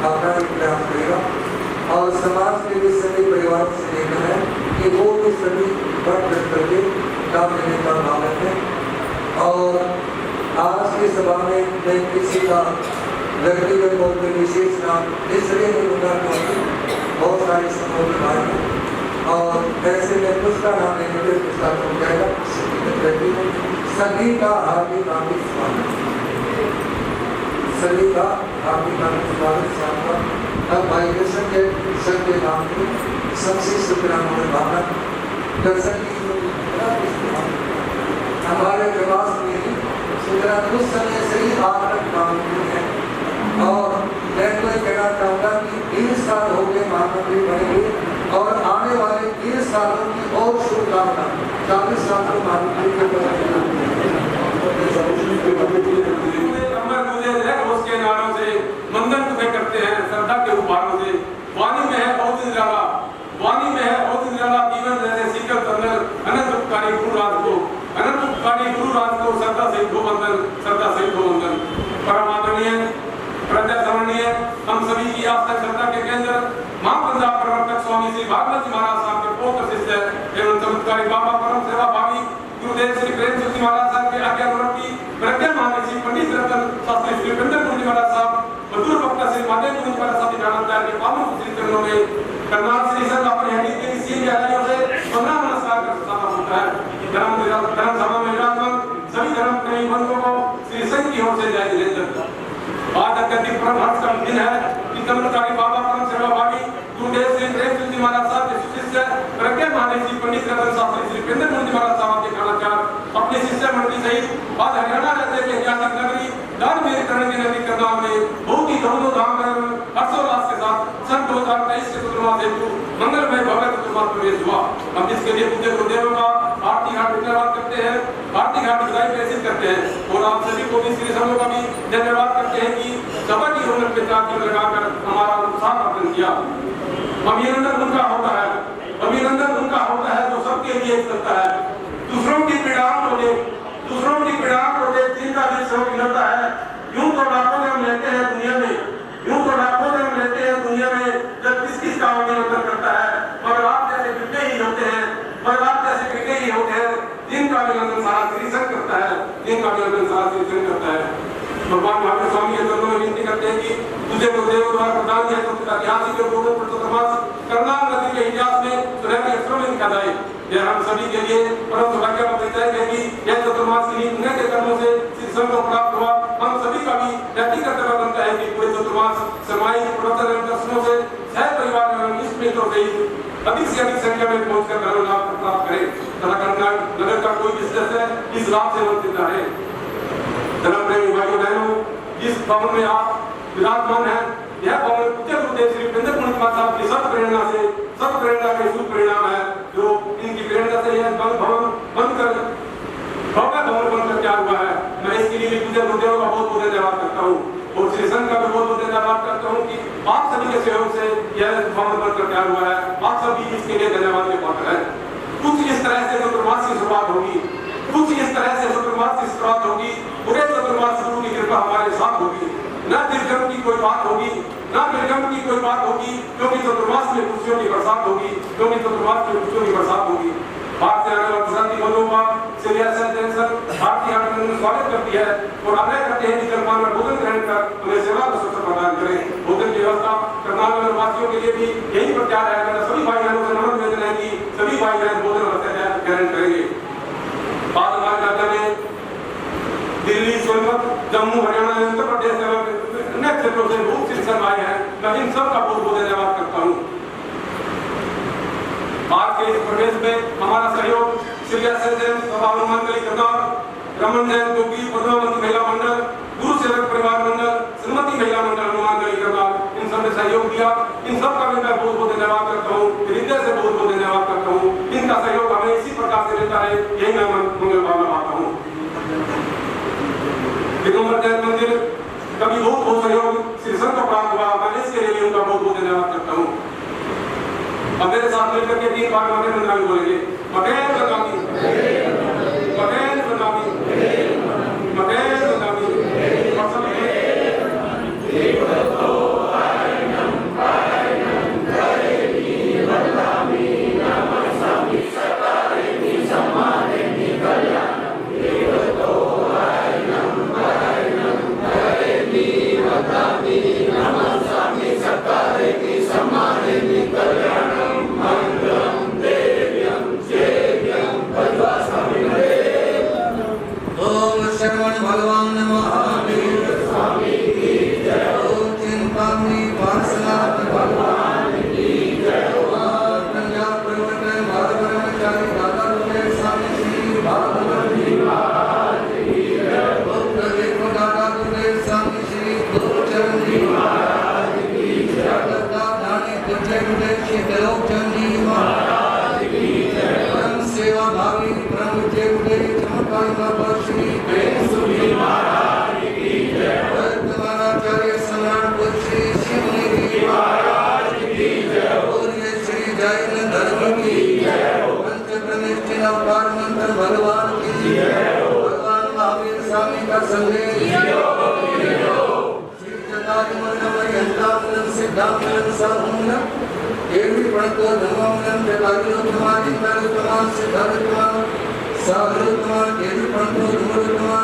अपना भी प्रयास करेगा। और समाज के भी सभी परिवारों से लेकर है कि वो भी सभी बढ़ चढ़ करके काम लेने का भाव रखें। और आज की सभा में मैं किसी का व्यक्तिगत तौर पर विशेष नाम इसलिए नहीं लूँगा क्योंकि बहुत सारे समूह भाई हैं और ऐसे में उसका नाम लेने के उसका हो जाएगा। सभी का हार्दिक हार्दिक स्वागत, सभी का हार्दिक हार्दिक स्वागत। अब भाई दर्शन के सर के नाम पे सबसे शुक्राना भावना दर्शन की हमारे प्रवास में सुतरा कुछ समय से ही आज तक मांगती है। और मैं तो ये कहना चाहूँगा कि 20 साल हो गए महामंत्री बने हुए और आने वाले 20 सालों की और शुभकामना 40 साल को महामंत्री के नारों से मंदन तुम्हें करते हैं, श्रद्धा के उपहारों से। वाणी में है बहुत निराला, वाणी में है बहुत निराला, जीवन जैसे शीतल तंदर, अनंत उपकारी गुरु राज को, अनंत उपकारी गुरु राज को श्रद्धा से दो वंदन, श्रद्धा से दो वंदन। परम आदरणीय प्रज्ञा समरणीय हम सभी की आस्था श्रद्धा के केंद्र महाप्रजा प्रवर्तक स्वामी श्री भागवत जी महाराज साहब के पौत्र शिष्य एवं चमत्कारी बाबा परम सेवा भावी गुरुदेव श्री प्रेमचंद जी महाराज साहब के आज्ञानुवर्ती प्रज्ञा महानिधि पंडित रतन शास्त्री श्री वीरेंद्र जी महाराज साहब मधुर वक्ता श्री माधव जी महाराज साहब ज्ञानाचार्य के पावन श्री चरणों में करनाल श्री संघ अपने हड्डी के किसी भी आदमियों से वंदना नमस्कार कर सकता होता है। धर्म सभा में विराजमान सभी धर्म प्रेमी बंधुओं को श्री संघ की ओर से जय जितेंद्र। आज अत्यधिक परम हर्ष का दिन है कि चमत्कारी बाबा परम सेवा भावी गुरुदेव श्री प्रेमचंद जी महाराज साहब के शिष्य प्रज्ञा महानिधि पंडित रतन शास्त्री श्री वीरेंद्र जी महाराज साहब के ज्ञानाचार्य अपने शिष्य मंडली सहित आज हरियाणा राज्य के ऐतिहासिक नगरी दानवीरकरण की नगरी करनाल में बहुत ही धूमधाम हर्षोल्लास के साथ सन 2023 के चतुर्मास हेतु मंगलमय भव्य चतुर्मास प्रवेश हुआ। हम इसके लिए पूज्य गुरुदेवों का आरती घाट धन्यवाद करते हैं, आरती घाट बधाई प्रेषित करते हैं और आप सभी को भी श्री समूह का भी धन्यवाद करते हैं कि सभा की रौनक में चार दिन लगाकर हमारा उत्साह वर्धन किया। अभिनंदन उनका होता है, अभिनंदन उनका होता है जो सबके लिए चलता है, दूसरों की पीड़ा को देख, दूसरों की पीड़ा को देख जिनका दिल से मिलता है। यूं तो लाखों जन्म लेते हैं दुनिया में, यूं तो लाखों जन्म लेते हैं दुनिया में जब किस किस का अभिनंदन करता है, मगर आप जैसे बिल्ले ही होते हैं, मगर आप जैसे बिल्ले ही होते हैं जिनका अभिनंदन सारा श्रीसंघ करता है, जिनका अभिनंदन सारा श्रीसंघ करता है। भगवान महावीर स्वामी के चरणों में विनती करते हैं कि तुझे गुरुदेव द्वारा प्रदान किया तो ऐतिहासिक लोगों पर चतुर्मास करनाल नदी के इतिहास में सुनहरे अक्षरों में लिखा जाए। यह हम सभी के लिए परम सौभाग्य का परिचय है कि यह चतुर्मास की पुण्य के कर्मों से श्रीसंघ को प्राप्त हुआ। हम सभी का भी नैतिक कर्तव्य बनता है कि पूरे चतुर्मास सामायिक प्रवचन एवं दर्शनों से सह परिवार एवं इष्ट मित्रों से अधिक से अधिक संख्या में पहुंचकर धर्म लाभ प्राप्त करें तथा करनाल नगर का कोई भी सदस्य इस लाभ से वंचित न रहे। धर्म प्रेमी भाइयों बहनों, जिस भवन में आप विराजमान हैं, यह भवन पूज्य गुरुदेव श्री वीरेंद्र साहब की सत प्रेरणा के शुभ परिणाम है, जो इनकी प्रेरणा से यह भवन बनकर भव्य भवन बनकर तैयार हुआ है। मैं इसके लिए पूज्य गुरुदेव का बहुत बहुत धन्यवाद करता हूँ। और श्री संघ का भी बहुत बहुत धन्यवाद करता हूँ कि आप सभी के सहयोग से यह भवन बनकर तैयार हुआ है। आप सभी इसके लिए धन्यवाद के पात्र हैं। कुछ इस तरह से चतुर्मास की शुरुआत होगी, कुछ इस तरह से चतुर्मास की शुरुआत होगी, पूरे चतुर्मास गुरु की कृपा हमारे साथ होगी। न निर्गम की कोई बात होगी, न निर्गम की कोई बात होगी, क्योंकि चतुर्मास में खुशियों की बरसात होगी, क्योंकि चतुर्मास में खुशियों की बरसात होगी। भारतीय शांति बलों का भारतीय में स्वागत करती है और आग्रह करते हैं कि जलपान में भोजन ग्रहण कर उन्हें सेवा का अवसर प्रदान करें। भोजन की व्यवस्था करनाल वासियों के लिए भी यही प्रचार है। मेरा सभी भाई बहनों से नम्र निवेदन है कि सभी भाई बहन भोजन ग्रहण करेंगे। बाद राज्य में दिल्ली, सोनभद्र, जम्मू, हरियाणा, उत्तर प्रदेश अन्य क्षेत्रों से बहुत सी संघ आए हैं। मैं इन सब का बहुत बहुत धन्यवाद करता हूँ। आज के इस प्रवेश में हमारा सहयोग श्री सभा मंडली करनाल, रमन जैन जोगी, पद्मावती महिला मंडल, गुरु सेवक परिवार मंडल, श्रीमती महिला मंडल हनुमान गली करनाल, इन सब ने सहयोग दिया। इन सब का भी मैं बहुत बहुत धन्यवाद करता हूँ, हृदय से बहुत बहुत धन्यवाद करता हूँ। इनका सहयोग हमें इसी प्रकार से रहता है, यही मैं मंगल भावना पाता हूँ। दिगंबर जैन मंदिर कभी बहुत बहुत सहयोग श्री संघ को प्राप्त हुआ, मैं इसके लिए उनका बहुत बहुत धन्यवाद करता हूँ। अब मेरे साथ मिलकर के 3 बार मटेन बंगाली बोलेंगे। Mutton Bengali, mutton Bengali, mutton Bengali.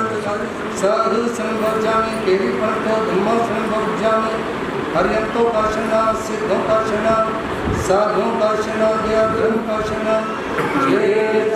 और सब साधु संवर्जामि केवि पंथो धम्मो संवर्जामि हरियंतो का शरणा सिद्धों का शरणा साधुओं का शरणा दया धर्म का शरणा गुरुदेव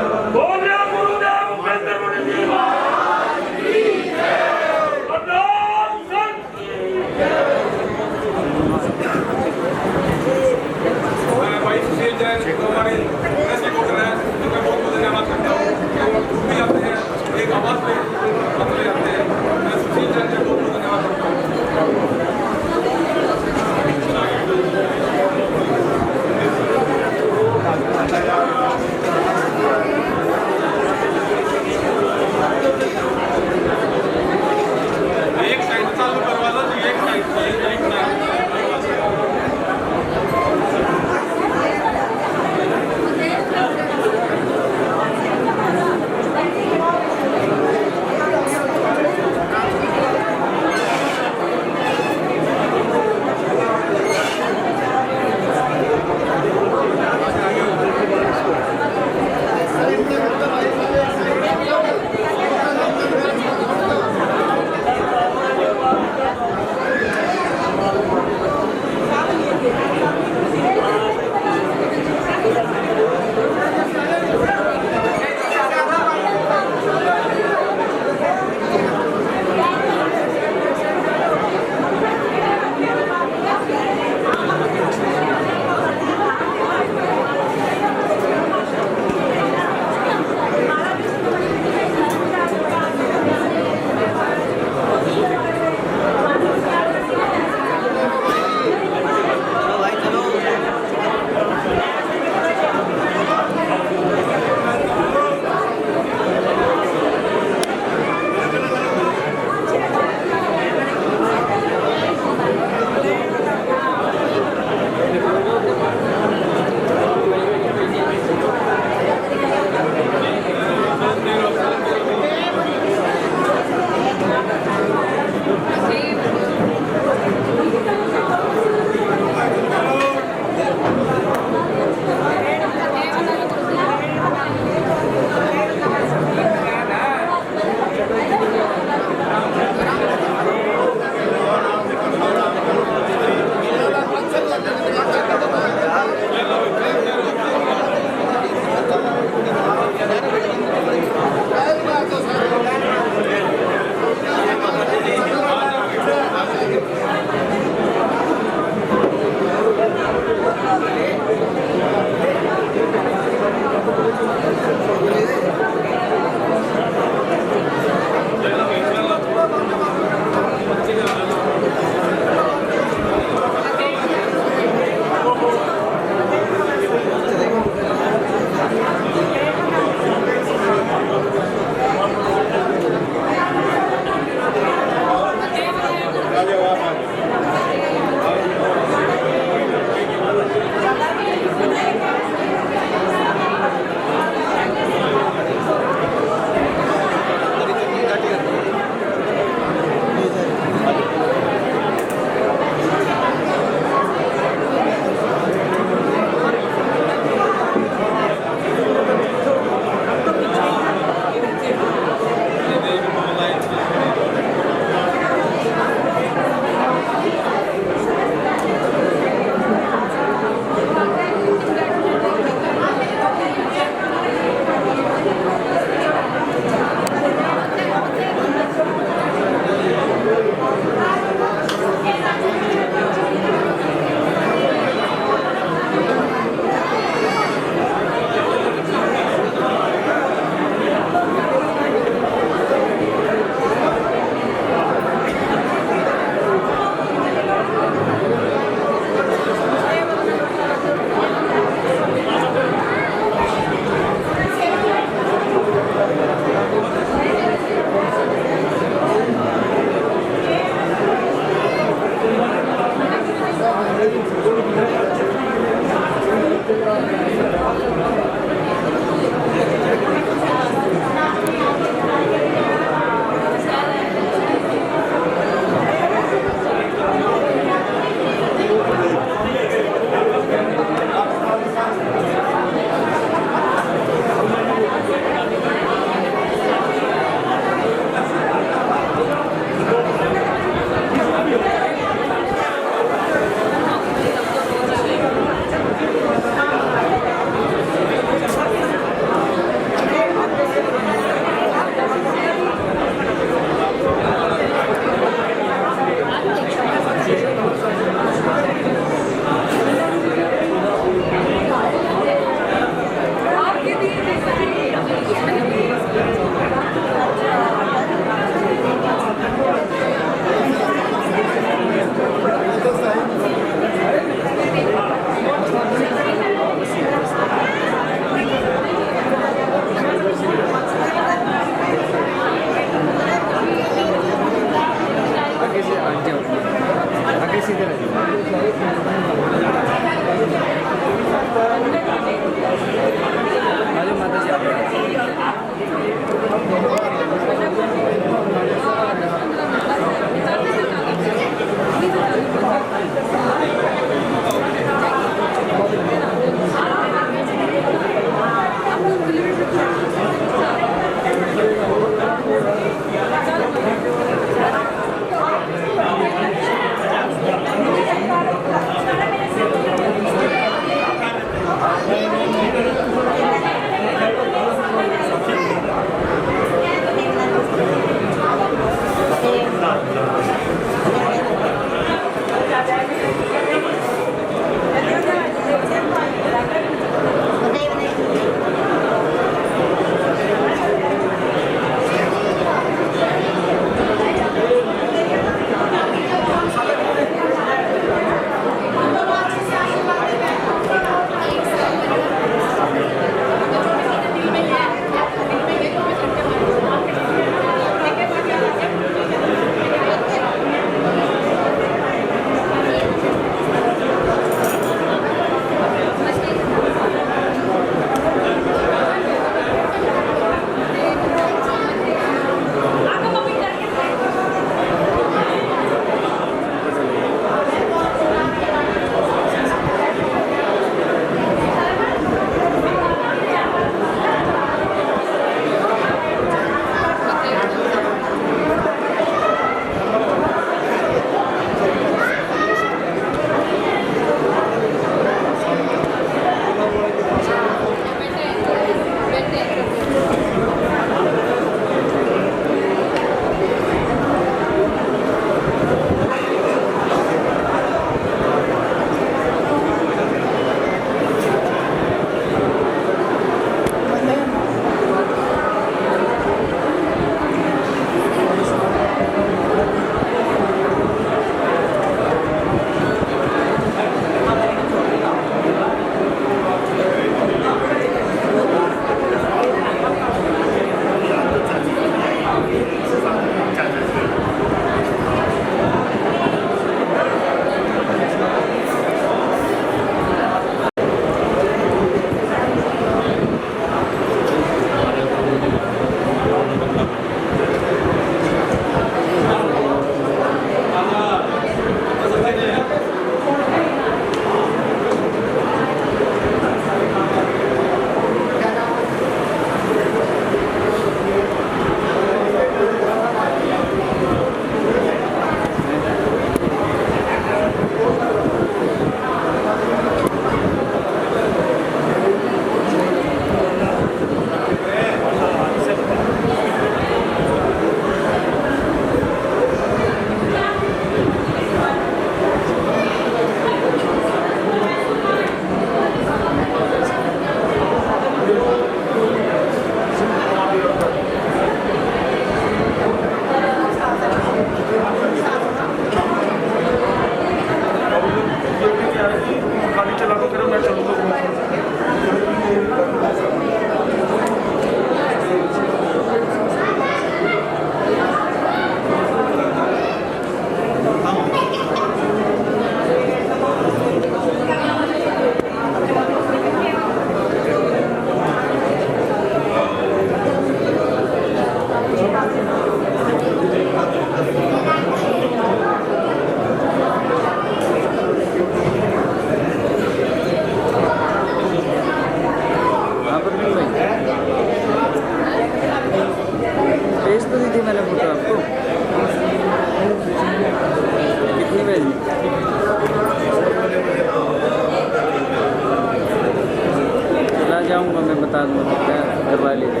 जाऊंगा मैं बता दूंगा क्या करवा लीजिए।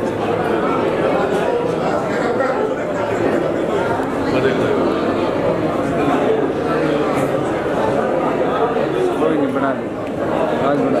कोई नहीं बढ़ा दूँगा, आज बढ़ा दूँगा।